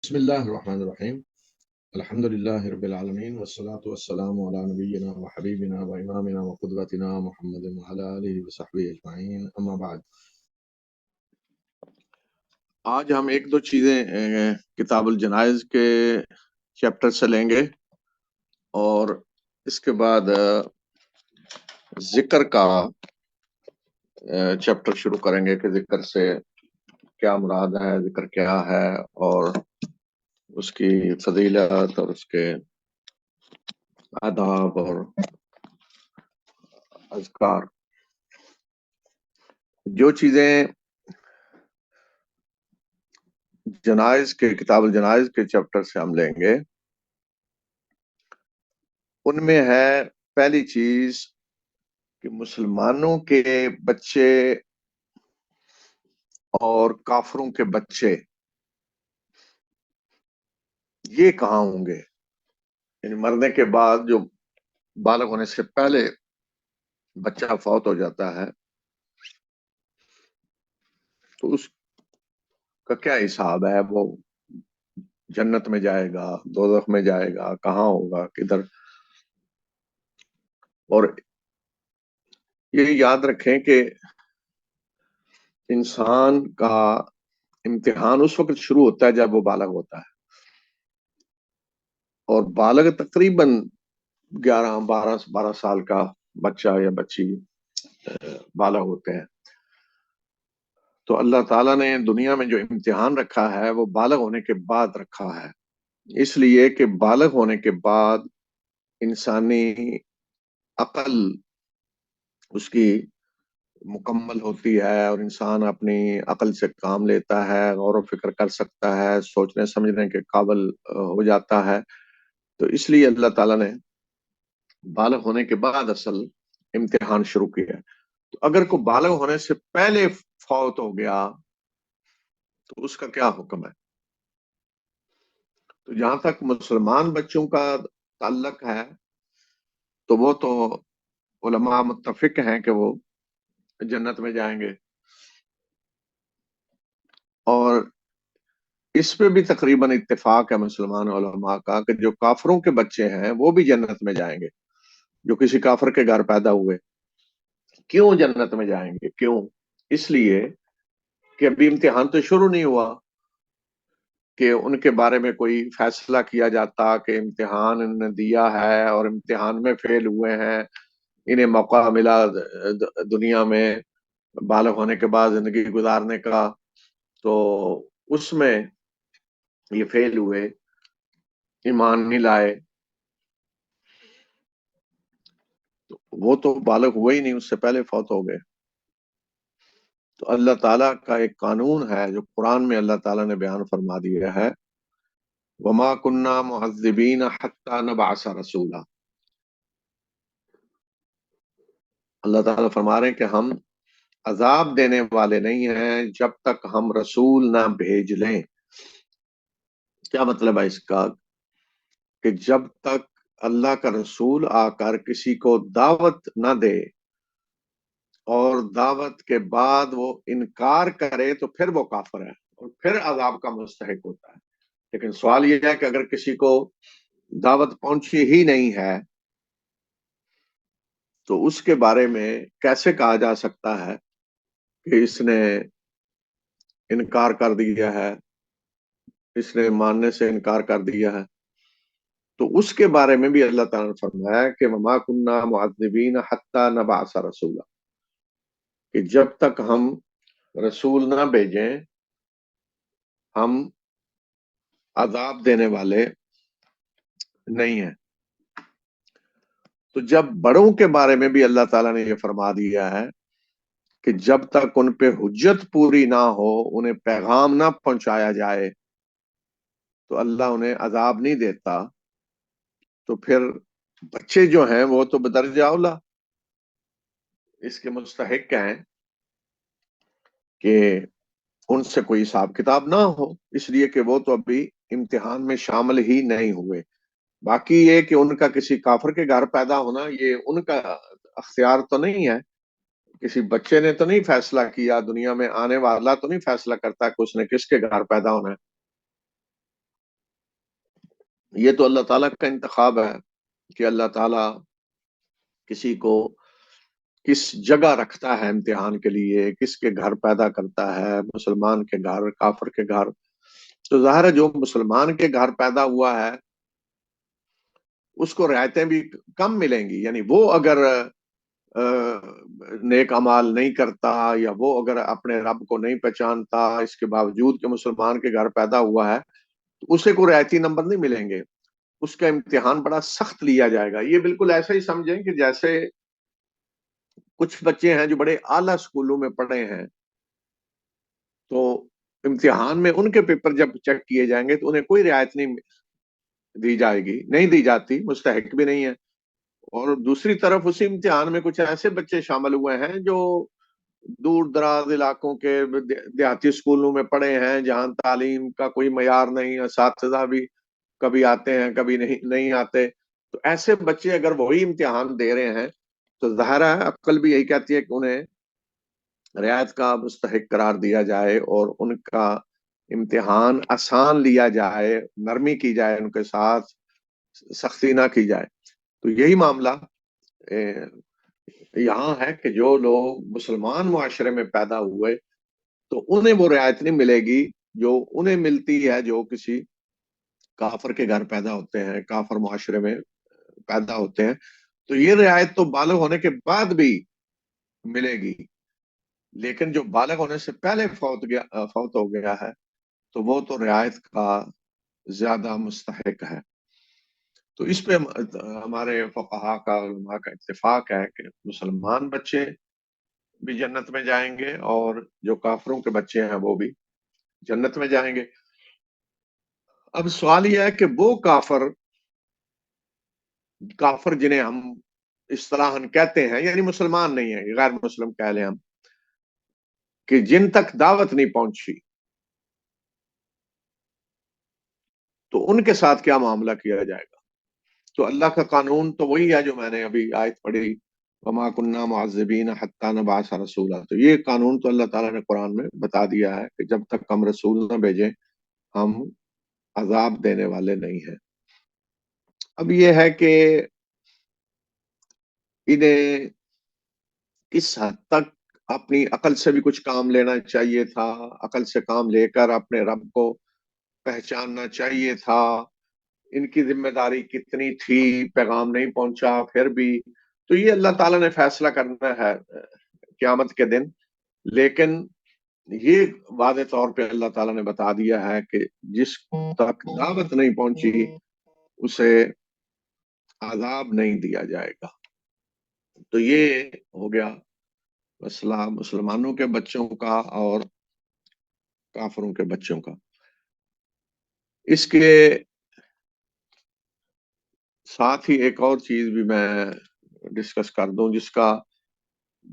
بسم الله الرحمن الرحيم. الحمد لله رب العالمين والصلاة والسلام على نبينا وحبيبنا وإمامنا وقدوتنا محمد وعلى آله وصحبه أجمعين أما بعد. آج ہم ایک دو چیزیں کتاب الجنائز کے چیپٹر سے لیں گے اور اس کے بعد ذکر کا چیپٹر شروع کریں گے کہ ذکر سے کیا مراد ہے، ذکر کیا ہے اور اس کی فضیلت اور اس کے آداب اور اذکار. جو چیزیں جنائز کے کتاب الجنائز کے چیپٹر سے ہم لیں گے ان میں ہے پہلی چیز کہ مسلمانوں کے بچے اور کافروں کے بچے یہ کہاں ہوں گے. یعنی مرنے کے بعد جو بالغ ہونے سے پہلے بچہ فوت ہو جاتا ہے تو اس کا کیا حساب ہے، وہ جنت میں جائے گا، دوزخ میں جائے گا، کہاں ہوگا، کدھر. اور یہ یاد رکھیں کہ انسان کا امتحان اس وقت شروع ہوتا ہے جب وہ بالغ ہوتا ہے، اور بالغ تقریباً 11 12 سال کا بچہ یا بچی بالغ ہوتے ہیں. تو اللہ تعالیٰ نے دنیا میں جو امتحان رکھا ہے وہ بالغ ہونے کے بعد رکھا ہے، اس لیے کہ بالغ ہونے کے بعد انسانی عقل اس کی مکمل ہوتی ہے اور انسان اپنی عقل سے کام لیتا ہے، غور و فکر کر سکتا ہے، سوچنے سمجھنے کے قابل ہو جاتا ہے. تو اس لیے اللہ تعالیٰ نے بالغ ہونے کے بعد اصل امتحان شروع کیا ہے. تو اگر کوئی بالغ ہونے سے پہلے فوت ہو گیا تو اس کا کیا حکم ہے. تو جہاں تک مسلمان بچوں کا تعلق ہے تو وہ تو علماء متفق ہیں کہ وہ جنت میں جائیں گے، اور اس پہ بھی تقریباً اتفاق ہے مسلمان علماء کا کہ جو کافروں کے بچے ہیں وہ بھی جنت میں جائیں گے، جو کسی کافر کے گھر پیدا ہوئے. کیوں جنت میں جائیں گے؟ کیوں؟ اس لیے کہ ابھی امتحان تو شروع نہیں ہوا کہ ان کے بارے میں کوئی فیصلہ کیا جاتا کہ امتحان انہوں نے دیا ہے اور امتحان میں فیل ہوئے ہیں، انہیں موقع ملا دنیا میں بالغ ہونے کے بعد زندگی گزارنے کا، تو اس میں یہ فیل ہوئے، ایمان نہیں لائے، تو وہ تو بالغ ہوئے ہی نہیں، اس سے پہلے فوت ہو گئے. تو اللہ تعالیٰ کا ایک قانون ہے جو قرآن میں اللہ تعالیٰ نے بیان فرما دیا ہے، وما کننا معذبین حتی نبعث رسولا. اللہ تعالیٰ فرما رہے ہیں کہ ہم عذاب دینے والے نہیں ہیں جب تک ہم رسول نہ بھیج لیں. کیا مطلب ہے اس کا؟ کہ جب تک اللہ کا رسول آ کر کسی کو دعوت نہ دے اور دعوت کے بعد وہ انکار کرے تو پھر وہ کافر ہے اور پھر عذاب کا مستحق ہوتا ہے. لیکن سوال یہ ہے کہ اگر کسی کو دعوت پہنچی ہی نہیں ہے تو اس کے بارے میں کیسے کہا جا سکتا ہے کہ اس نے انکار کر دیا ہے، اس نے ماننے سے انکار کر دیا ہے. تو اس کے بارے میں بھی اللہ تعالیٰ نے فرمایا کہ وما کننا معذبین حتی نبعث رسولا، کہ جب تک ہم رسول نہ بھیجیں ہم عذاب دینے والے نہیں ہیں. تو جب بڑوں کے بارے میں بھی اللہ تعالیٰ نے یہ فرما دیا ہے کہ جب تک ان پہ حجت پوری نہ ہو، انہیں پیغام نہ پہنچایا جائے تو اللہ انہیں عذاب نہیں دیتا، تو پھر بچے جو ہیں وہ تو بدرجہ اولا اس کے مستحق ہیں کہ ان سے کوئی حساب کتاب نہ ہو، اس لیے کہ وہ تو ابھی امتحان میں شامل ہی نہیں ہوئے. باقی یہ کہ ان کا کسی کافر کے گھر پیدا ہونا یہ ان کا اختیار تو نہیں ہے، کسی بچے نے تو نہیں فیصلہ کیا، دنیا میں آنے والا تو نہیں فیصلہ کرتا کہ اس نے کس کے گھر پیدا ہونا ہے. یہ تو اللہ تعالیٰ کا انتخاب ہے کہ اللہ تعالیٰ کسی کو کس جگہ رکھتا ہے امتحان کے لیے، کس کے گھر پیدا کرتا ہے، مسلمان کے گھر، کافر کے گھر. تو ظاہر ہے جو مسلمان کے گھر پیدا ہوا ہے اس کو رعایتیں بھی کم ملیں گی. یعنی وہ اگر نیک امال نہیں کرتا، یا وہ اگر اپنے رب کو نہیں پہچانتا، اس کے باوجود کہ مسلمان کے گھر پیدا ہوا ہے، تو اسے کوئی رعایتی نمبر نہیں ملیں گے. اس کا امتحان بڑا سخت لیا جائے گا. یہ بالکل ایسا ہی سمجھیں کہ جیسے کچھ بچے ہیں جو بڑے اعلیٰ اسکولوں میں پڑھے ہیں، تو امتحان میں ان کے پیپر جب چیک کیے جائیں گے تو انہیں کوئی رعایت نہیں دی جائے گی، نہیں دی جاتی، مستحق بھی نہیں ہے. اور دوسری طرف اسی امتحان میں کچھ ایسے بچے شامل ہوئے ہیں جو دور دراز علاقوں کے دیہاتی اسکولوں میں پڑھے ہیں، جہاں تعلیم کا کوئی معیار نہیں، اساتذہ بھی کبھی آتے ہیں کبھی نہیں آتے. تو ایسے بچے اگر وہی امتحان دے رہے ہیں تو ظاہر ہے عقل بھی یہی کہتی ہے کہ انہیں رعایت کا مستحق قرار دیا جائے اور ان کا امتحان آسان لیا جائے، نرمی کی جائے، ان کے ساتھ سختی نہ کی جائے. تو یہی معاملہ یہاں ہے کہ جو لوگ مسلمان معاشرے میں پیدا ہوئے تو انہیں وہ رعایت نہیں ملے گی جو انہیں ملتی ہے جو کسی کافر کے گھر پیدا ہوتے ہیں، کافر معاشرے میں پیدا ہوتے ہیں. تو یہ رعایت تو بالغ ہونے کے بعد بھی ملے گی، لیکن جو بالغ ہونے سے پہلے فوت ہو گیا ہے تو وہ تو رعایت کا زیادہ مستحق ہے. تو اس پہ ہمارے فقہا کا، علماء کا اتفاق ہے کہ مسلمان بچے بھی جنت میں جائیں گے اور جو کافروں کے بچے ہیں وہ بھی جنت میں جائیں گے. اب سوال یہ ہے کہ وہ کافر جنہیں ہم اصطلاحاً کہتے ہیں، یعنی مسلمان نہیں ہیں، غیر مسلم کہہ لیں ہم، کہ جن تک دعوت نہیں پہنچی، تو ان کے ساتھ کیا معاملہ کیا جائے گا؟ تو اللہ کا قانون تو وہی ہے جو میں نے ابھی آیت پڑھی، وما کننا معذبین حتی نبعث رسولا. تو یہ قانون تو اللہ تعالیٰ نے قرآن میں بتا دیا ہے کہ جب تک ہم رسول نہ بھیجیں ہم عذاب دینے والے نہیں ہیں. اب یہ ہے کہ انہیں کس حد تک اپنی عقل سے بھی کچھ کام لینا چاہیے تھا، عقل سے کام لے کر اپنے رب کو پہچاننا چاہیے تھا، ان کی ذمہ داری کتنی تھی، پیغام نہیں پہنچا پھر بھی. تو یہ اللہ تعالیٰ نے فیصلہ کرنا ہے قیامت کے دن. لیکن یہ واضح طور پہ اللہ تعالیٰ نے بتا دیا ہے کہ جس تک دعوت نہیں پہنچی اسے عذاب نہیں دیا جائے گا. تو یہ ہو گیا مسئلہ مسلمانوں کے بچوں کا اور کافروں کے بچوں کا. اس کے ساتھ ہی ایک اور چیز بھی میں ڈسکس کر دوں جس کا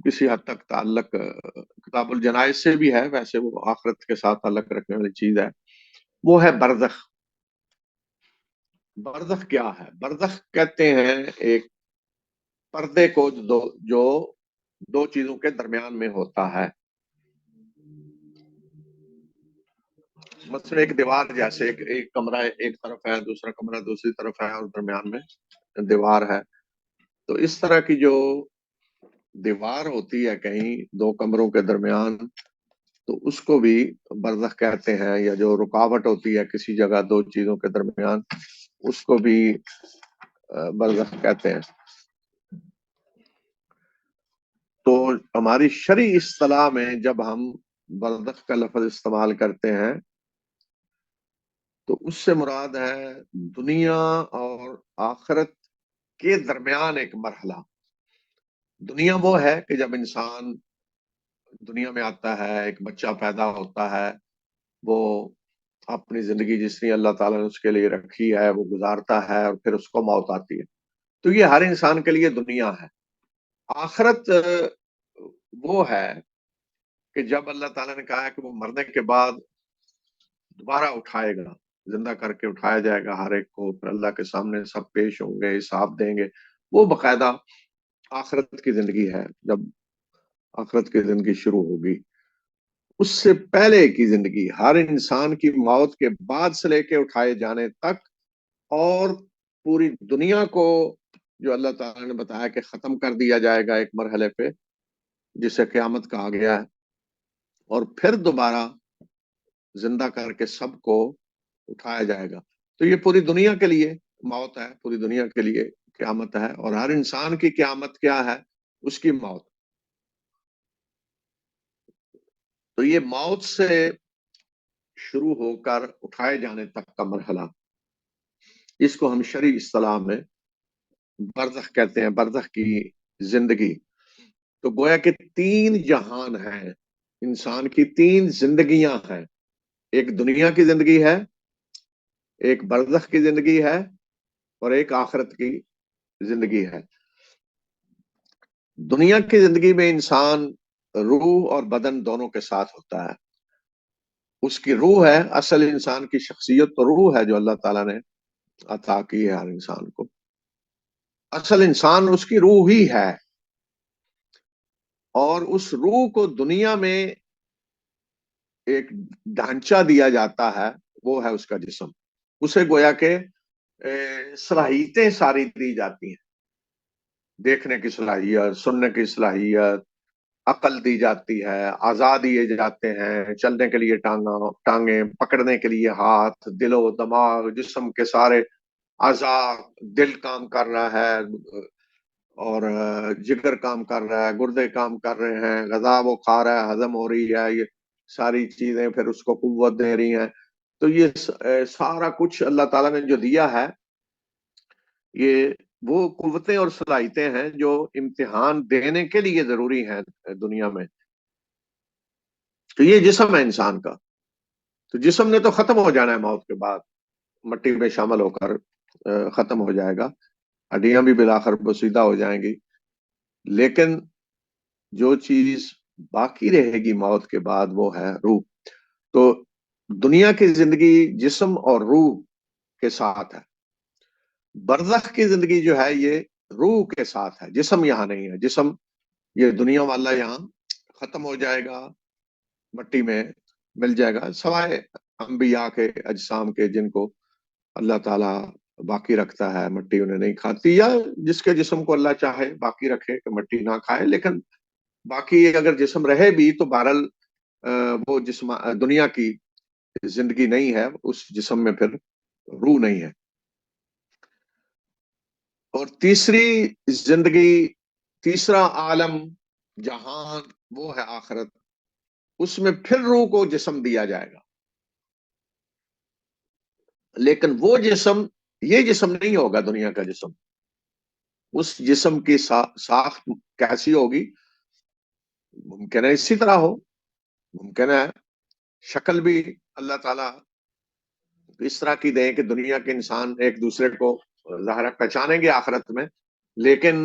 کسی حد تک تعلق کتاب الجنائز سے بھی ہے، ویسے وہ آخرت کے ساتھ تعلق رکھنے والی چیز ہے. وہ ہے برزخ. برزخ کیا ہے؟ برزخ کہتے ہیں ایک پردے کو جو دو چیزوں کے درمیان میں ہوتا ہے. مثلا ایک دیوار جیسے ایک کمرہ ایک طرف ہے، دوسرا کمرہ دوسری طرف ہے اور درمیان میں دیوار ہے. تو اس طرح کی جو دیوار ہوتی ہے کہیں دو کمروں کے درمیان، تو اس کو بھی برزخ کہتے ہیں. یا جو رکاوٹ ہوتی ہے کسی جگہ دو چیزوں کے درمیان، اس کو بھی برزخ کہتے ہیں. تو ہماری شرعی اصطلاح میں جب ہم برزخ کا لفظ استعمال کرتے ہیں تو اس سے مراد ہے دنیا اور آخرت کے درمیان ایک مرحلہ. دنیا وہ ہے کہ جب انسان دنیا میں آتا ہے، ایک بچہ پیدا ہوتا ہے، وہ اپنی زندگی جس نے اللہ تعالیٰ نے اس کے لیے رکھی ہے وہ گزارتا ہے اور پھر اس کو موت آتی ہے. تو یہ ہر انسان کے لیے دنیا ہے. آخرت وہ ہے کہ جب اللہ تعالیٰ نے کہا ہے کہ وہ مرنے کے بعد دوبارہ اٹھائے گا، زندہ کر کے اٹھایا جائے گا ہر ایک کو، پھر اللہ کے سامنے سب پیش ہوں گے، حساب دیں گے. وہ باقاعدہ آخرت کی زندگی ہے. جب آخرت کی زندگی شروع ہوگی، اس سے پہلے کی زندگی ہر انسان کی موت کے بعد سے لے کے اٹھائے جانے تک اور پوری دنیا کو جو اللہ تعالیٰ نے بتایا کہ ختم کر دیا جائے گا ایک مرحلے پہ، جسے قیامت کہا گیا ہے، اور پھر دوبارہ زندہ کر کے سب کو اٹھایا جائے گا. تو یہ پوری دنیا کے لیے موت ہے، پوری دنیا کے لیے قیامت ہے، اور ہر انسان کی قیامت کیا ہے؟ اس کی موت. تو یہ موت سے شروع ہو کر اٹھائے جانے تک کا مرحلہ، اس کو ہم شرعی اصطلاح میں برزخ کہتے ہیں، برزخ کی زندگی. تو گویا کہ تین جہان ہیں، انسان کی تین زندگیاں ہیں. ایک دنیا کی زندگی ہے، ایک برزخ کی زندگی ہے، اور ایک آخرت کی زندگی ہے. دنیا کی زندگی میں انسان روح اور بدن دونوں کے ساتھ ہوتا ہے. اس کی روح ہے، اصل انسان کی شخصیت تو روح ہے جو اللہ تعالیٰ نے عطا کی ہے ہر انسان کو. اصل انسان اس کی روح ہی ہے، اور اس روح کو دنیا میں ایک ڈھانچہ دیا جاتا ہے، وہ ہے اس کا جسم. اسے گویا کہ صلاحیتیں ساری دی جاتی ہیں، دیکھنے کی صلاحیت، سننے کی صلاحیت، عقل دی جاتی ہے، اعضاء دیے جاتے ہیں، چلنے کے لیے ٹانگیں، پکڑنے کے لیے ہاتھ، دل و دماغ، جسم کے سارے اعضاء، دل کام کر رہا ہے، اور جگر کام کر رہا ہے، گردے کام کر رہے ہیں، غذا وہ کھا رہا ہے، ہضم ہو رہی ہے، یہ ساری چیزیں پھر اس کو قوت دے رہی ہیں. تو یہ سارا کچھ اللہ تعالیٰ نے جو دیا ہے، یہ وہ قوتیں اور صلاحیتیں ہیں جو امتحان دینے کے لیے ضروری ہیں دنیا میں. تو یہ جسم ہے انسان کا. تو جسم نے تو ختم ہو جانا ہے موت کے بعد، مٹی میں شامل ہو کر ختم ہو جائے گا، ہڈیاں بھی بالآخر بسیدہ ہو جائیں گی. لیکن جو چیز باقی رہے گی موت کے بعد وہ ہے روح. تو دنیا کی زندگی جسم اور روح کے ساتھ ہے. برزخ کی زندگی جو ہے یہ روح کے ساتھ ہے، جسم یہاں نہیں ہے. جسم یہ دنیا والا یہاں ختم ہو جائے گا، مٹی میں مل جائے گا، سوائے انبیاء کے اجسام کے جن کو اللہ تعالیٰ باقی رکھتا ہے، مٹی انہیں نہیں کھاتی، یا جس کے جسم کو اللہ چاہے باقی رکھے کہ مٹی نہ کھائے. لیکن باقی اگر جسم رہے بھی تو بہرحال وہ جسم دنیا کی زندگی نہیں ہے، اس جسم میں پھر روح نہیں ہے. اور تیسری زندگی، تیسرا عالم جہان، وہ ہے آخرت. اس میں پھر روح کو جسم دیا جائے گا، لیکن وہ جسم یہ جسم نہیں ہوگا دنیا کا جسم. اس جسم کی ساخت کیسی ہوگی؟ ممکن ہے اسی طرح ہو، ممکن ہے شکل بھی اللہ تعالیٰ اس طرح کی دیں کہ دنیا کے انسان ایک دوسرے کو ظاہر پہچانیں گے آخرت میں. لیکن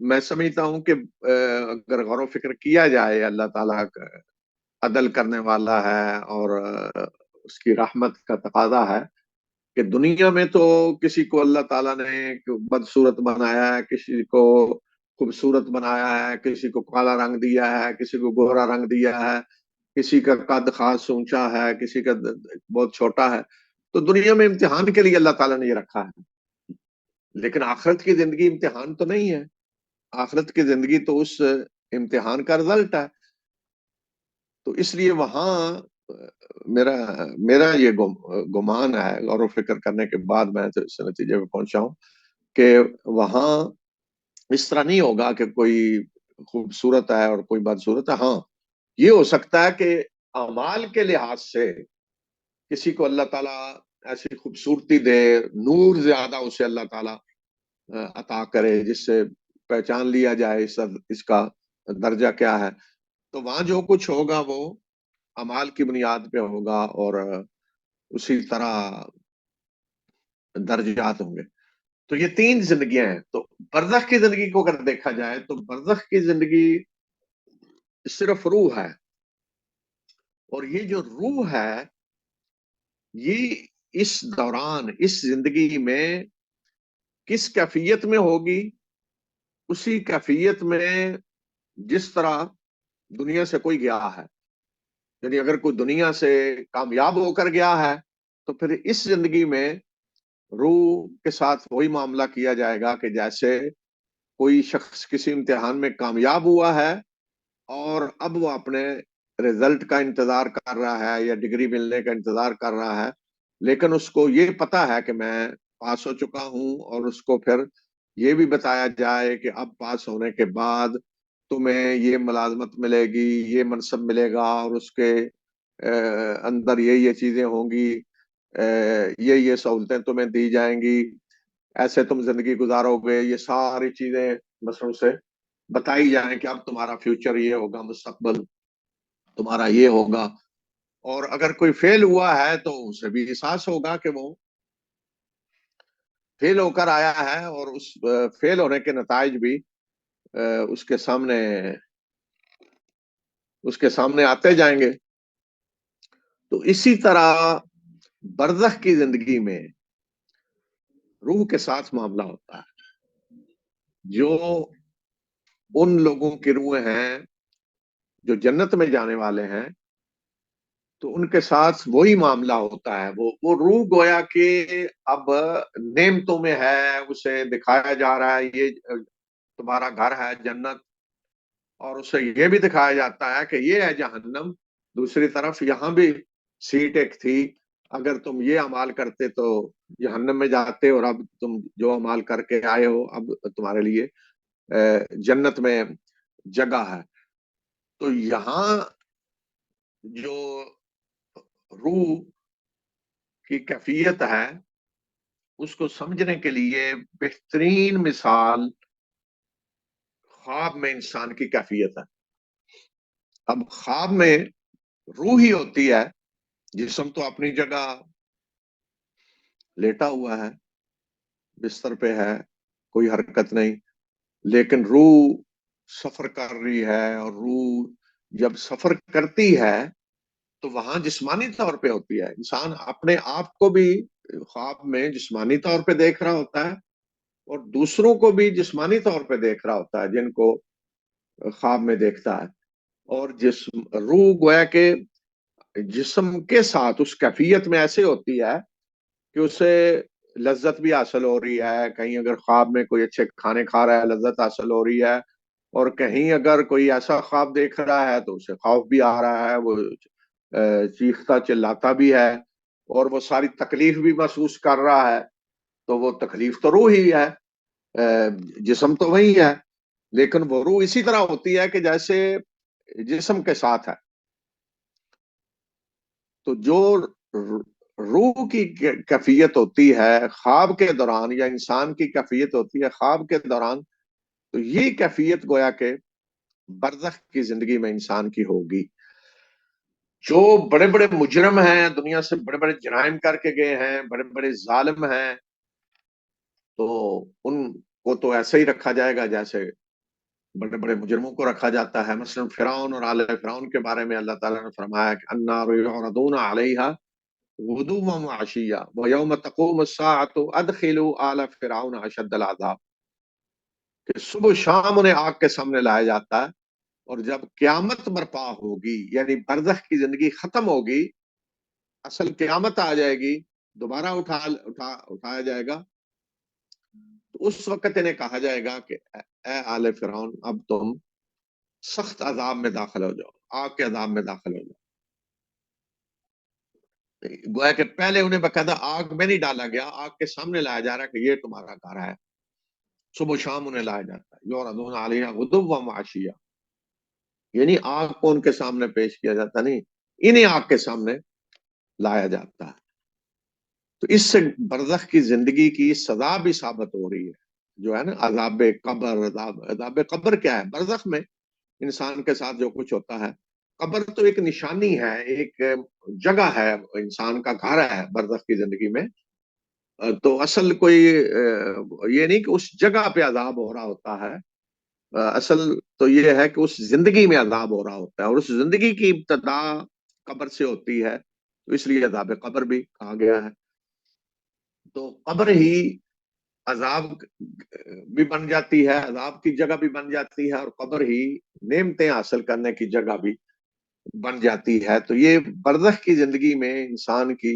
میں سمجھتا ہوں کہ اگر غور و فکر کیا جائے، اللہ تعالیٰ عدل کرنے والا ہے، اور اس کی رحمت کا تقاضا ہے کہ دنیا میں تو کسی کو اللہ تعالیٰ نے بدصورت بنایا ہے، کسی کو خوبصورت بنایا ہے، کسی کو کالا رنگ دیا ہے، کسی کو گہرا رنگ دیا ہے، کسی کا قد خاص اونچا ہے، کسی کا بہت چھوٹا ہے. تو دنیا میں امتحان کے لیے اللہ تعالیٰ نے یہ رکھا ہے. لیکن آخرت کی زندگی امتحان تو نہیں ہے، آخرت کی زندگی تو اس امتحان کا رزلٹ ہے. تو اس لیے وہاں میرا میرا یہ گمان ہے، غور و فکر کرنے کے بعد میں اس نتیجے پہ پہنچا ہوں کہ وہاں اس طرح نہیں ہوگا کہ کوئی خوبصورت ہے اور کوئی بدصورت ہے. ہاں، یہ ہو سکتا ہے کہ اعمال کے لحاظ سے کسی کو اللہ تعالیٰ ایسی خوبصورتی دے، نور زیادہ اسے اللہ تعالیٰ عطا کرے جس سے پہچان لیا جائے اس کا درجہ کیا ہے. تو وہاں جو کچھ ہوگا وہ اعمال کی بنیاد پہ ہوگا، اور اسی طرح درجات ہوں گے. تو یہ تین زندگیاں ہیں. تو برزخ کی زندگی کو اگر دیکھا جائے تو برزخ کی زندگی صرف روح ہے، اور یہ جو روح ہے یہ اس دوران، اس زندگی میں کس کیفیت میں ہوگی؟ اسی کیفیت میں جس طرح دنیا سے کوئی گیا ہے. یعنی اگر کوئی دنیا سے کامیاب ہو کر گیا ہے تو پھر اس زندگی میں روح کے ساتھ وہی معاملہ کیا جائے گا کہ جیسے کوئی شخص کسی امتحان میں کامیاب ہوا ہے اور اب وہ اپنے رزلٹ کا انتظار کر رہا ہے یا ڈگری ملنے کا انتظار کر رہا ہے، لیکن اس کو یہ پتا ہے کہ میں پاس ہو چکا ہوں، اور اس کو پھر یہ بھی بتایا جائے کہ اب پاس ہونے کے بعد تمہیں یہ ملازمت ملے گی، یہ منصب ملے گا، اور اس کے اندر یہ چیزیں ہوں گی، یہ سہولتیں تمہیں دی جائیں گی، ایسے تم زندگی گزارو گے، یہ ساری چیزیں مثلا سے بتائی جائیں کہ اب تمہارا فیوچر یہ ہوگا، مستقبل تمہارا یہ ہوگا۔ اور اگر کوئی فیل ہوا ہے تو اسے بھی احساس ہوگا کہ وہ فیل ہو کر آیا ہے، اور اس فیل ہونے کے نتائج بھی اس کے سامنے آتے جائیں گے۔ تو اسی طرح برزخ کی زندگی میں روح کے ساتھ معاملہ ہوتا ہے۔ جو ان لوگوں کی روحیں ہیں جو جنت میں جانے والے ہیں، تو ان کے ساتھ وہی معاملہ ہوتا ہے۔ وہ روح گویا کہ اب نعمتوں میں ہے، اسے دکھایا جا رہا ہے یہ تمہارا گھر ہے جنت، اور اسے یہ بھی دکھایا جاتا ہے کہ یہ ہے جہنم، دوسری طرف یہاں بھی سیٹ ایک تھی، اگر تم یہ اعمال کرتے تو جہنم میں جاتے، اور اب تم جو اعمال کر کے آئے ہو اب تمہارے لیے جنت میں جگہ ہے۔ تو یہاں جو روح کی کیفیت ہے اس کو سمجھنے کے لیے بہترین مثال خواب میں انسان کی کیفیت ہے۔ اب خواب میں روح ہی ہوتی ہے، جسم تو اپنی جگہ لیٹا ہوا ہے، بستر پہ ہے، کوئی حرکت نہیں، لیکن روح سفر کر رہی ہے، اور روح جب سفر کرتی ہے تو وہاں جسمانی طور پہ ہوتی ہے۔ انسان اپنے آپ کو بھی خواب میں جسمانی طور پہ دیکھ رہا ہوتا ہے، اور دوسروں کو بھی جسمانی طور پہ دیکھ رہا ہوتا ہے جن کو خواب میں دیکھتا ہے۔ اور روح گویا کہ جسم کے ساتھ اس کیفیت میں ایسے ہوتی ہے کہ اسے لذت بھی حاصل ہو رہی ہے، کہیں اگر خواب میں کوئی اچھے کھانے کھا رہا ہے لذت حاصل ہو رہی ہے، اور کہیں اگر کوئی ایسا خواب دیکھ رہا ہے تو اسے خوف بھی آ رہا ہے، وہ چیختا چلاتا بھی ہے، اور وہ ساری تکلیف بھی محسوس کر رہا ہے۔ تو وہ تکلیف تو روح ہی ہے، جسم تو وہی ہے، لیکن وہ روح اسی طرح ہوتی ہے کہ جیسے جسم کے ساتھ ہے۔ تو جو روح کی کیفیت ہوتی ہے خواب کے دوران، یا انسان کی کیفیت ہوتی ہے خواب کے دوران، تو یہ کیفیت گویا کہ برزخ کی زندگی میں انسان کی ہوگی۔ جو بڑے بڑے مجرم ہیں، دنیا سے بڑے بڑے جرائم کر کے گئے ہیں، بڑے بڑے ظالم ہیں، تو ان کو تو ایسا ہی رکھا جائے گا جیسے بڑے بڑے مجرموں کو رکھا جاتا ہے۔ مثلا فرعون اور آل فرعون کے بارے میں اللہ تعالیٰ نے فرمایا کہ النار یعرضون علیہا غدوا وعشیا ویوم تقوم الساعۃ ادخلوا آل فرعون اشد العذاب، کہ صبح و شام انہیں آگ کے سامنے لایا جاتا ہے، اور جب قیامت برپا ہوگی یعنی برزخ کی زندگی ختم ہوگی، اصل قیامت آ جائے گی، دوبارہ اٹھایا جائے گا، تو اس وقت انہیں کہا جائے گا کہ اے آل فرعون اب تم سخت عذاب میں داخل ہو جاؤ، آگ کے عذاب میں داخل ہو جاؤ۔ گویا کہ پہلے انہیں باقاعدہ آگ میں نہیں ڈالا گیا، آگ کے سامنے لایا جا رہا ہے کہ یہ تمہارا گھر ہے، صبح و شام انہیں لایا جاتا ہے، یعرضون علیہا غدوا وعشیا، یعنی آگ کو ان کے سامنے پیش کیا جاتا نہیں، انہیں آگ کے سامنے لایا جاتا ہے۔ تو اس سے برزخ کی زندگی کی سزا بھی ثابت ہو رہی ہے، جو ہے نا عذاب قبر۔ عذاب قبر کیا ہے؟ برزخ میں انسان کے ساتھ جو کچھ ہوتا ہے، قبر تو ایک نشانی ہے، ایک جگہ ہے، انسان کا گھر ہے برزخ کی زندگی میں۔ تو اصل کوئی یہ نہیں کہ اس جگہ پہ عذاب ہو رہا ہوتا ہے، اصل تو یہ ہے کہ اس زندگی میں عذاب ہو رہا ہوتا ہے، اور اس زندگی کی ابتدا قبر سے ہوتی ہے، تو اس لیے عذاب قبر بھی کہا گیا ہے۔ تو قبر ہی عذاب بھی بن جاتی ہے، عذاب کی جگہ بھی بن جاتی ہے، اور قبر ہی نعمتیں حاصل کرنے کی جگہ بھی بن جاتی ہے۔ تو یہ برزخ کی زندگی میں انسان کی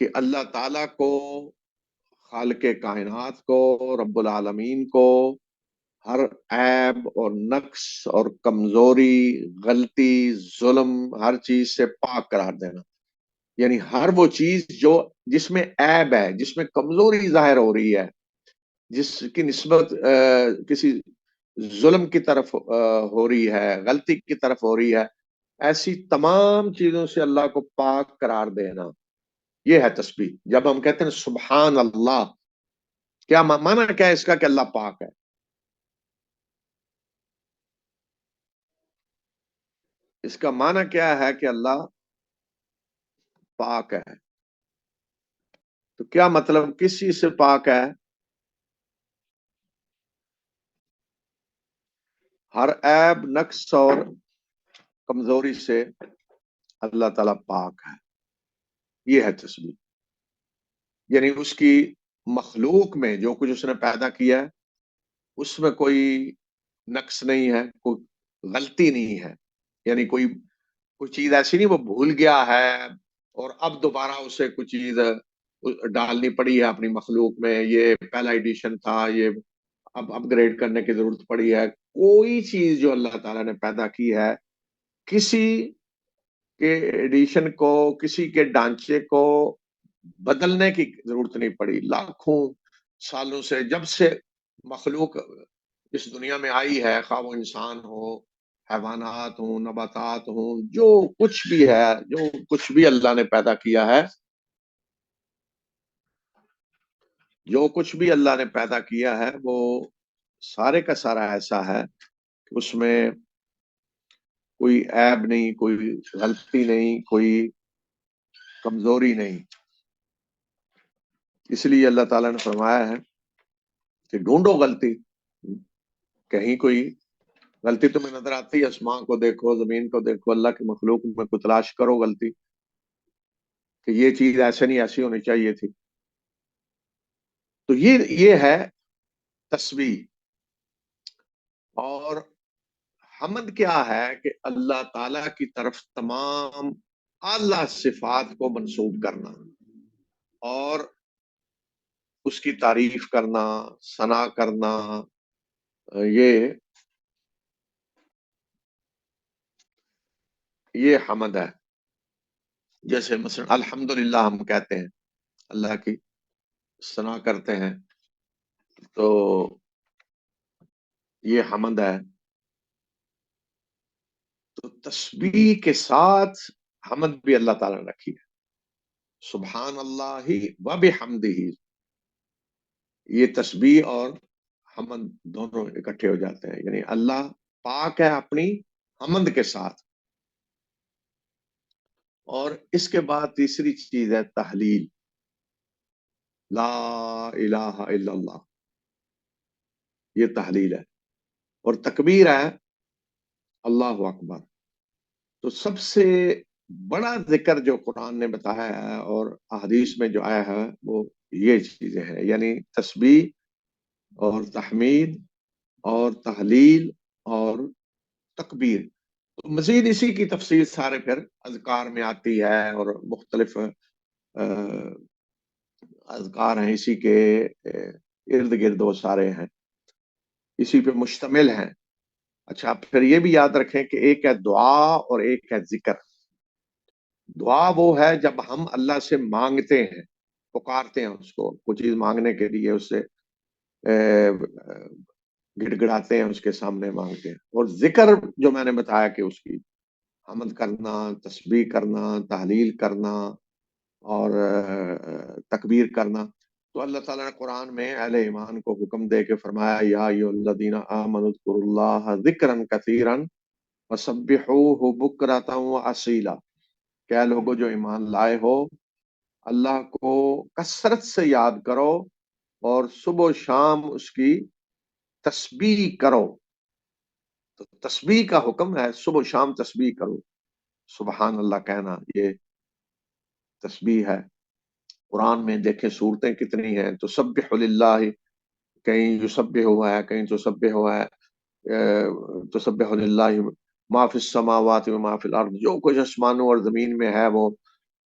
کہ اللہ تعالیٰ کو، خالق کائنات کو، رب العالمین کو ہر عیب اور نقص اور کمزوری، غلطی، ظلم، ہر چیز سے پاک قرار دینا. یعنی ہر وہ چیز جس میں عیب ہے، جس میں کمزوری ظاہر ہو رہی ہے، جس کی نسبت کسی ظلم کی طرف ہو رہی ہے، غلطی کی طرف ہو رہی ہے، ایسی تمام چیزوں سے اللہ کو پاک قرار دینا، یہ ہے تسبیح. جب ہم کہتے ہیں سبحان اللہ، کیا معنی کیا ہے اس کا کہ اللہ پاک ہے؟ اس کا معنی کیا ہے کہ اللہ پاک ہے؟ تو کیا مطلب کس چیز سے پاک ہے؟ ہر عیب، نقص اور کمزوری سے اللہ تعالیٰ پاک ہے. یہ ہے تسبیح. یعنی اس کی مخلوق میں جو کچھ اس نے پیدا کیا ہے، اس میں کوئی نقص نہیں ہے، کوئی غلطی نہیں ہے. یعنی کوئی چیز ایسی نہیں وہ بھول گیا ہے اور اب دوبارہ اسے کوئی چیز ڈالنی پڑی ہے اپنی مخلوق میں، یہ پہلا ایڈیشن تھا، یہ اب اپ گریڈ کرنے کی ضرورت پڑی ہے. کوئی چیز جو اللہ تعالیٰ نے پیدا کی ہے، کسی کے ایڈیشن کو، کسی کے ڈھانچے کو بدلنے کی ضرورت نہیں پڑی. لاکھوں سالوں سے، جب سے مخلوق اس دنیا میں آئی ہے، خواہ وہ انسان ہو، حیوانات ہوں، نباتات ہوں، جو کچھ بھی ہے، جو کچھ بھی اللہ نے پیدا کیا ہے، جو کچھ بھی اللہ نے پیدا کیا ہے، وہ سارے کا سارا ایسا ہے کہ اس میں کوئی عیب نہیں، کوئی غلطی نہیں، کوئی کمزوری نہیں. اس لیے اللہ تعالیٰ نے فرمایا ہے کہ ڈھونڈو غلطی. کہیں کوئی غلطی تمہیں نظر آتی ہے، آسمان کو دیکھو، زمین کو دیکھو، اللہ کی مخلوق میں کوئی تلاش کرو غلطی کہ یہ چیز ایسے نہیں، ایسی ہونی چاہیے تھی. تو یہ ہے تسبیح. اور حمد کیا ہے کہ اللہ تعالی کی طرف تمام اعلی صفات کو منسوب کرنا اور اس کی تعریف کرنا، ثنا کرنا. یہ حمد ہے. جیسے مثلا الحمدللہ ہم کہتے ہیں، اللہ کی ثنا کرتے ہیں، تو یہ حمد ہے. تو تسبیح کے ساتھ حمد بھی اللہ تعالیٰ نے رکھی ہے. سبحان اللہ و بحمدہ، یہ تسبیح اور حمد دونوں اکٹھے ہو جاتے ہیں. یعنی اللہ پاک ہے اپنی حمد کے ساتھ. اور اس کے بعد تیسری چیز ہے تحلیل. لا الہ الا اللہ، یہ تحلیل ہے. اور تکبیر ہے اللہ اکبر. تو سب سے بڑا ذکر جو قرآن نے بتایا ہے اور احادیث میں جو آیا ہے، وہ یہ چیزیں ہیں. یعنی تسبیح اور تحمید اور تحلیل اور تکبیر. تو مزید اسی کی تفصیل سارے پھر اذکار میں آتی ہے، اور مختلف اذکار ہیں اسی کے ارد گرد، وہ سارے ہیں اسی پہ مشتمل ہیں. اچھا، پھر یہ بھی یاد رکھیں کہ ایک ہے دعا اور ایک ہے ذکر. دعا وہ ہے جب ہم اللہ سے مانگتے ہیں، پکارتے ہیں اس کو کچھ چیز مانگنے کے لیے، اس سے گڑ گڑاتے ہیں، اس کے سامنے مانگتے ہیں. اور ذکر جو میں نے بتایا کہ اس کی حمد کرنا، تسبیح کرنا، تحلیل کرنا اور تکبیر کرنا. تو اللہ تعالیٰ نے قرآن میں اہل ایمان کو حکم دے کے فرمایا، یا ایھا الذین آمنوا اذکروا اللہ ذکرا کثیرا وسبحوہ بکرۃ واصیلا. کیا لوگوں جو ایمان لائے ہو، اللہ کو کثرت سے یاد کرو اور صبح و شام اس کی تسبیح کرو. تو تسبیح کا حکم ہے، صبح و شام تسبیح کرو. سبحان اللہ کہنا یہ تسبیح ہے. قرآن میں دیکھیں صورتیں کتنی ہیں. تو سبح للہ، کہیں یسبح ہوا ہے، کہیں تو سبح ہوا ہے. تو سبح للہ ما فی السماوات و ما فی الارض، جو کچھ آسمانوں اور زمین میں ہے وہ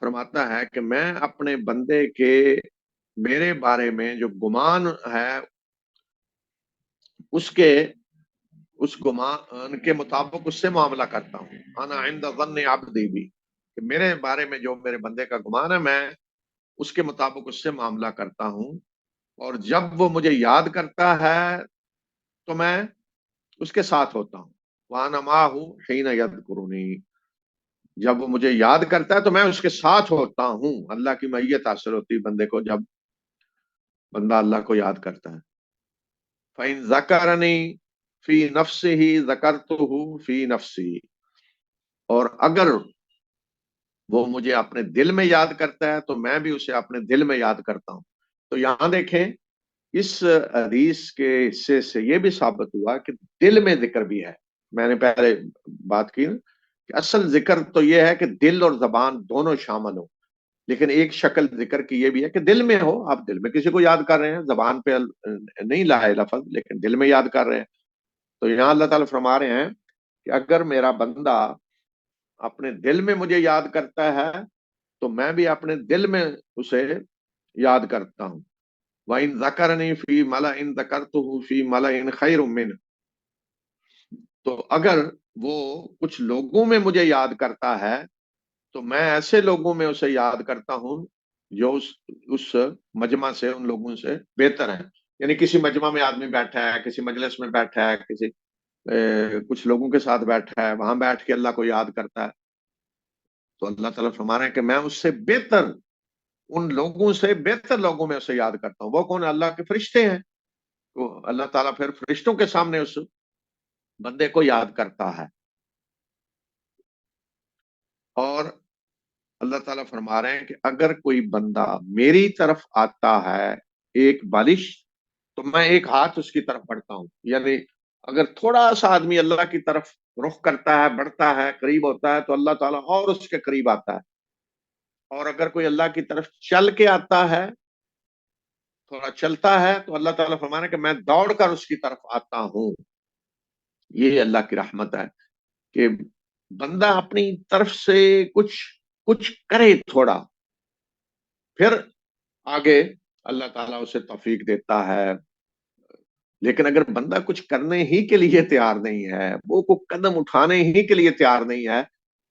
فرماتا ہے کہ میں اپنے بندے کے میرے بارے میں جو گمان ہے اس گمان کے مطابق اس سے معاملہ کرتا ہوں. انا عند ظن عبدی بھی، کہ میرے بارے میں جو میرے بندے کا گمان ہے میں اس کے مطابق اس سے معاملہ کرتا ہوں. اور جب وہ مجھے یاد کرتا ہے تو میں اس کے ساتھ ہوتا ہوں. وانا معہ حین یذکرنی، جب وہ مجھے یاد کرتا ہے تو میں اس کے ساتھ ہوتا ہوں. اللہ کی معیت حاصل ہوتی ہے بندے کو جب بندہ اللہ کو یاد کرتا ہے. فَإِن ذَكَرَنِي فی نفسہ ذکرتہ فی نفسی، اور اگر وہ مجھے اپنے دل میں یاد کرتا ہے تو میں بھی اسے اپنے دل میں یاد کرتا ہوں. تو یہاں دیکھیں اس حدیث کے حصے سے یہ بھی ثابت ہوا کہ دل میں ذکر بھی ہے. میں نے پہلے بات کی کہ اصل ذکر تو یہ ہے کہ دل اور زبان دونوں شامل ہو، لیکن ایک شکل ذکر کی یہ بھی ہے کہ دل میں ہو. آپ دل میں کسی کو یاد کر رہے ہیں، زبان پہ نہیں لائے لفظ لیکن دل میں یاد کر رہے ہیں. تو یہاں اللہ تعالیٰ فرما رہے ہیں کہ اگر میرا بندہ اپنے دل میں مجھے یاد کرتا ہے تو میں بھی اپنے دل میں اسے یاد کرتا ہوں. وَإِن ذَكَرَنِي فِي مَلَئٍ ذَكَرْتُهُ فِي مَلَئٍ خَيْرٌ مِّنْهُ، تو اگر وہ کچھ لوگوں میں مجھے یاد کرتا ہے تو میں ایسے لوگوں میں اسے یاد کرتا ہوں جو اس مجمع سے، ان لوگوں سے بہتر ہیں. یعنی کسی مجمع میں آدمی بیٹھا ہے، کسی مجلس میں بیٹھا ہے، کسی کچھ لوگوں کے ساتھ بیٹھا ہے، وہاں بیٹھ کے اللہ کو یاد کرتا ہے، تو اللہ تعالیٰ فرما رہے ہیں کہ میں اس سے بہتر، ان لوگوں سے بہتر لوگوں میں اسے یاد کرتا ہوں. وہ کون؟ اللہ کے فرشتے ہیں. تو اللہ تعالیٰ پھر فرشتوں کے سامنے اس بندے کو یاد کرتا ہے. اور اللہ تعالیٰ فرما رہے ہیں کہ اگر کوئی بندہ میری طرف آتا ہے ایک بالش، تو میں ایک ہاتھ اس کی طرف بڑھتا ہوں. یعنی اگر تھوڑا سا آدمی اللہ کی طرف رخ کرتا ہے، بڑھتا ہے، قریب ہوتا ہے، تو اللہ تعالیٰ اور اس کے قریب آتا ہے. اور اگر کوئی اللہ کی طرف چل کے آتا ہے، تھوڑا چلتا ہے، تو اللہ تعالیٰ فرمانا کہ میں دوڑ کر اس کی طرف آتا ہوں. یہ اللہ کی رحمت ہے کہ بندہ اپنی طرف سے کچھ کچھ کرے تھوڑا، پھر آگے اللہ تعالیٰ اسے توفیق دیتا ہے. لیکن اگر بندہ کچھ کرنے ہی کے لیے تیار نہیں ہے، وہ کو قدم اٹھانے ہی کے لیے تیار نہیں ہے،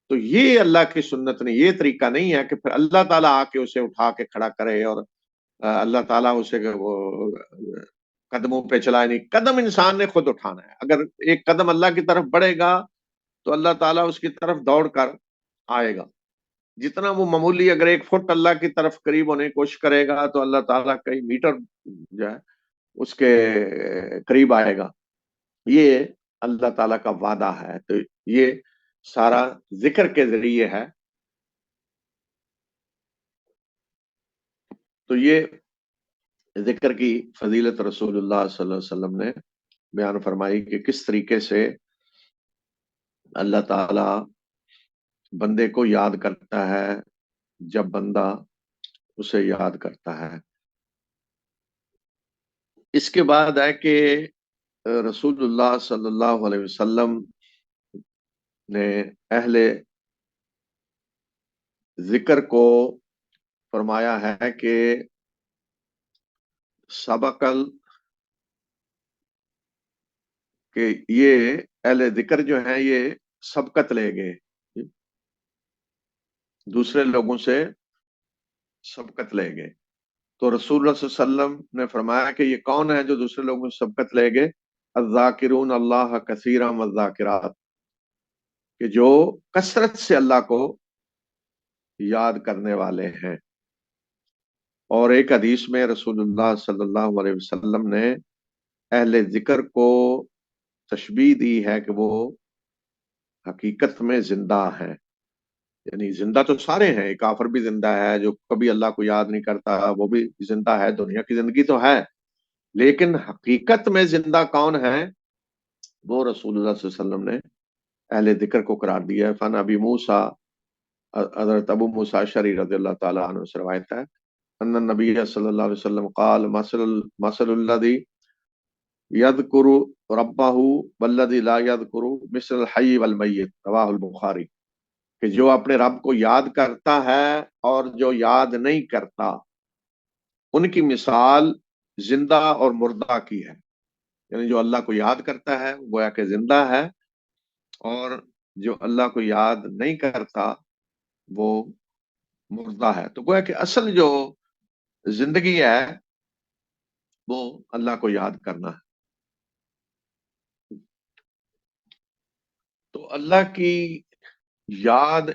تو یہ اللہ کی سنت نہیں، یہ طریقہ نہیں ہے کہ پھر اللہ تعالیٰ آ کے اسے اٹھا کے کھڑا کرے اور اللہ تعالیٰ اسے وہ قدموں پہ چلائے. نہیں، قدم انسان نے خود اٹھانا ہے. اگر ایک قدم اللہ کی طرف بڑھے گا تو اللہ تعالیٰ اس کی طرف دوڑ کر آئے گا. جتنا وہ معمولی اگر ایک فٹ اللہ کی طرف قریب ہونے کی کوشش کرے گا تو اللہ تعالیٰ کئی میٹر جو ہے اس کے قریب آئے گا. یہ اللہ تعالیٰ کا وعدہ ہے. تو یہ سارا ذکر کے ذریعے ہے. تو یہ ذکر کی فضیلت رسول اللہ صلی اللہ علیہ وسلم نے بیان فرمائی کہ کس طریقے سے اللہ تعالیٰ بندے کو یاد کرتا ہے جب بندہ اسے یاد کرتا ہے. اس کے بعد ہے کہ رسول اللہ صلی اللہ علیہ وسلم نے اہل ذکر کو فرمایا ہے کہ سبقل، کہ یہ اہل ذکر جو ہیں یہ سبقت لے گئے، دوسرے لوگوں سے سبقت لے گئے. تو رسول اللہ صلی اللہ علیہ وسلم نے فرمایا کہ یہ کون ہے جو دوسرے لوگوں سے سبقت لے گئے؟ الذاکرون اللہ کثیرا والذاکرات، کہ جو کثرت سے اللہ کو یاد کرنے والے ہیں. اور ایک حدیث میں رسول اللہ صلی اللہ علیہ وسلم نے اہل ذکر کو تشبیہ دی ہے کہ وہ حقیقت میں زندہ ہیں. یعنی زندہ تو سارے ہیں، ایک کافر بھی زندہ ہے جو کبھی اللہ کو یاد نہیں کرتا، وہ بھی زندہ ہے، دنیا کی زندگی تو ہے، لیکن حقیقت میں زندہ کون ہے؟ وہ رسول اللہ صلی اللہ علیہ وسلم نے اہل ذکر کو قرار دیا ہے. فن ابی موسیٰ، حضرت ابو موسیٰ اشعری رضی اللہ تعالیٰ عنہ سے روایت ہے، ان النبی صلی اللہ علیہ وسلم قال مثل الذی یذکر ربہ والذی لا یذکر مثل الحی والمیت، رواہ البخاری. کہ جو اپنے رب کو یاد کرتا ہے اور جو یاد نہیں کرتا، ان کی مثال زندہ اور مردہ کی ہے۔ یعنی جو اللہ کو یاد کرتا ہے وہ گویا کہ زندہ ہے، اور جو اللہ کو یاد نہیں کرتا وہ مردہ ہے۔ تو گویا کہ اصل جو زندگی ہے وہ اللہ کو یاد کرنا ہے۔ تو اللہ کی یاد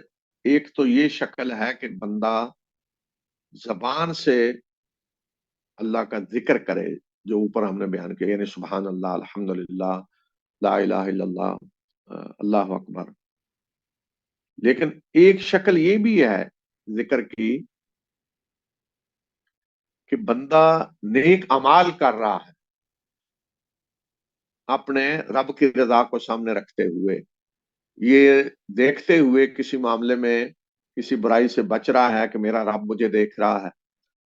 ایک تو یہ شکل ہے کہ بندہ زبان سے اللہ کا ذکر کرے، جو اوپر ہم نے بیان کیا، یعنی سبحان اللہ، الحمدللہ، لا الہ الا اللہ، اللہ اکبر۔ لیکن ایک شکل یہ بھی ہے ذکر کی کہ بندہ نیک اعمال کر رہا ہے اپنے رب کی رضا کو سامنے رکھتے ہوئے، یہ دیکھتے ہوئے کسی معاملے میں کسی برائی سے بچ رہا ہے کہ میرا رب مجھے دیکھ رہا ہے،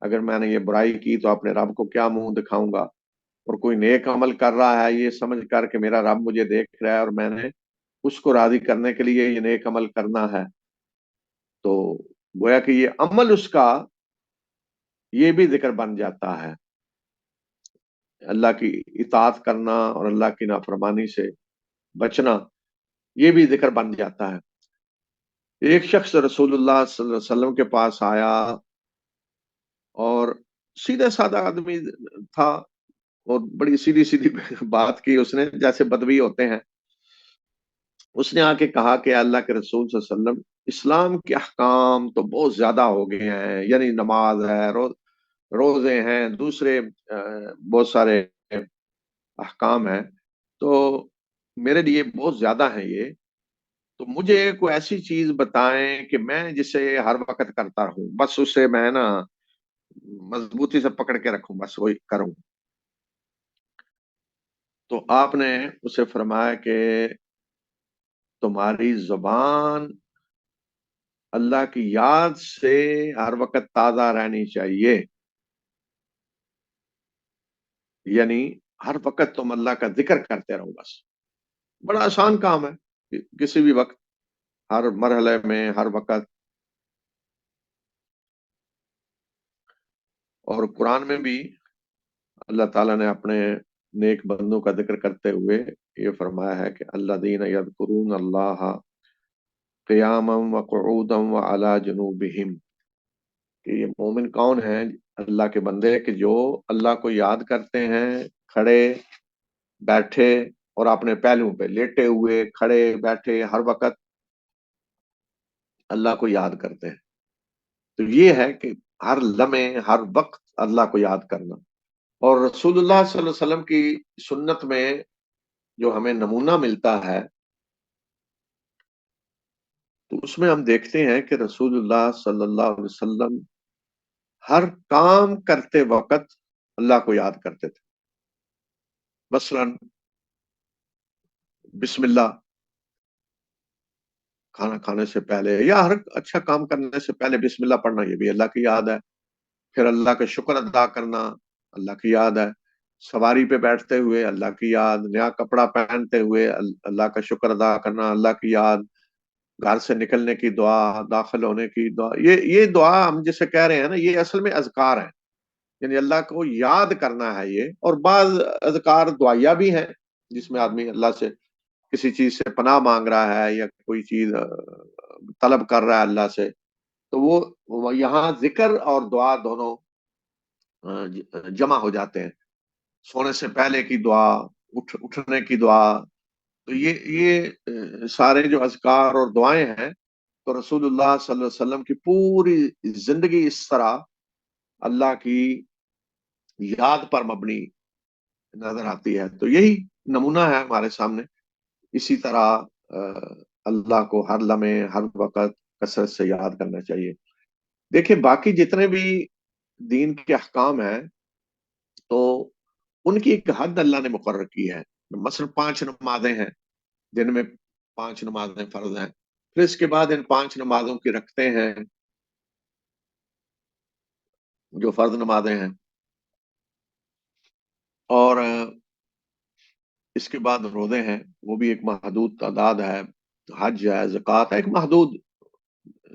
اگر میں نے یہ برائی کی تو اپنے رب کو کیا منہ دکھاؤں گا، اور کوئی نیک عمل کر رہا ہے یہ سمجھ کر کہ میرا رب مجھے دیکھ رہا ہے اور میں نے اس کو راضی کرنے کے لیے یہ نیک عمل کرنا ہے، تو گویا کہ یہ عمل اس کا یہ بھی ذکر بن جاتا ہے۔ اللہ کی اطاعت کرنا اور اللہ کی نافرمانی سے بچنا یہ بھی ذکر بن جاتا ہے۔ ایک شخص رسول اللہ صلی اللہ علیہ وسلم کے پاس آیا اور سیدھا سادہ آدمی تھا، اور بڑی سیدھی سیدھی بات کی اس نے، جیسے بدوی ہوتے ہیں۔ اس نے آ کے کہا کہ اللہ کے رسول صلی اللہ علیہ وسلم، اسلام کے احکام تو بہت زیادہ ہو گئے ہیں، یعنی نماز ہے، روزے ہیں، دوسرے بہت سارے احکام ہیں، تو میرے لیے بہت زیادہ ہیں یہ، تو مجھے کوئی ایسی چیز بتائیں کہ میں جسے ہر وقت کرتا رہوں، بس اسے میں نا مضبوطی سے پکڑ کے رکھوں، بس وہی کروں۔ تو آپ نے اسے فرمایا کہ تمہاری زبان اللہ کی یاد سے ہر وقت تازہ رہنی چاہیے، یعنی ہر وقت تم اللہ کا ذکر کرتے رہو، بس بڑا آسان کام ہے، کسی بھی وقت، ہر مرحلے میں، ہر وقت۔ اور قرآن میں بھی اللہ تعالیٰ نے اپنے نیک بندوں کا ذکر کرتے ہوئے یہ فرمایا ہے کہ الذین یذکرون اللہ قیاما وقعودا وعلی جنوبہم، کہ یہ مومن کون ہیں، اللہ کے بندے کہ جو اللہ کو یاد کرتے ہیں کھڑے بیٹھے اور اپنے پہلوؤں پہ، لیٹے ہوئے، کھڑے بیٹھے، ہر وقت اللہ کو یاد کرتے ہیں۔ تو یہ ہے کہ ہر لمحے، ہر وقت اللہ کو یاد کرنا۔ اور رسول اللہ صلی اللہ علیہ وسلم کی سنت میں جو ہمیں نمونہ ملتا ہے، تو اس میں ہم دیکھتے ہیں کہ رسول اللہ صلی اللہ علیہ وسلم ہر کام کرتے وقت اللہ کو یاد کرتے تھے۔ مثلا بسم اللہ کھانا کھانے سے پہلے، یا ہر اچھا کام کرنے سے پہلے بسم اللہ پڑھنا، یہ بھی اللہ کی یاد ہے۔ پھر اللہ کا شکر ادا کرنا، اللہ کی یاد ہے۔ سواری پہ بیٹھتے ہوئے اللہ کی یاد، نیا کپڑا پہنتے ہوئے اللہ کا شکر ادا کرنا، اللہ کی یاد، گھر سے نکلنے کی دعا، داخل ہونے کی دعا، یہ دعا ہم جسے کہہ رہے ہیں نا، یہ اصل میں اذکار ہیں، یعنی اللہ کو یاد کرنا ہے یہ۔ اور بعض اذکار دعائیہ بھی ہیں جس میں آدمی اللہ سے کسی چیز سے پناہ مانگ رہا ہے یا کوئی چیز طلب کر رہا ہے اللہ سے، تو وہ یہاں ذکر اور دعا دونوں جمع ہو جاتے ہیں۔ سونے سے پہلے کی دعا، اٹھنے کی دعا، تو یہ سارے جو اذکار اور دعائیں ہیں، تو رسول اللہ صلی اللہ علیہ وسلم کی پوری زندگی اس طرح اللہ کی یاد پر مبنی نظر آتی ہے۔ تو یہی نمونہ ہے ہمارے سامنے۔ اسی طرح اللہ کو ہر لمحے، ہر وقت کثرت سے یاد کرنا چاہیے۔ دیکھیں باقی جتنے بھی دین کے احکام ہیں، تو ان کی ایک حد اللہ نے مقرر کی ہے۔ مثلا 5 نمازیں ہیں، دن میں 5 نمازیں فرض ہیں، پھر اس کے بعد ان 5 نمازوں کی رکھتے ہیں جو فرض نمازیں ہیں، اور اس کے بعد روزے ہیں، وہ بھی ایک محدود تعداد ہے، حج ہے، زکوٰۃ ہے، ایک محدود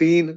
3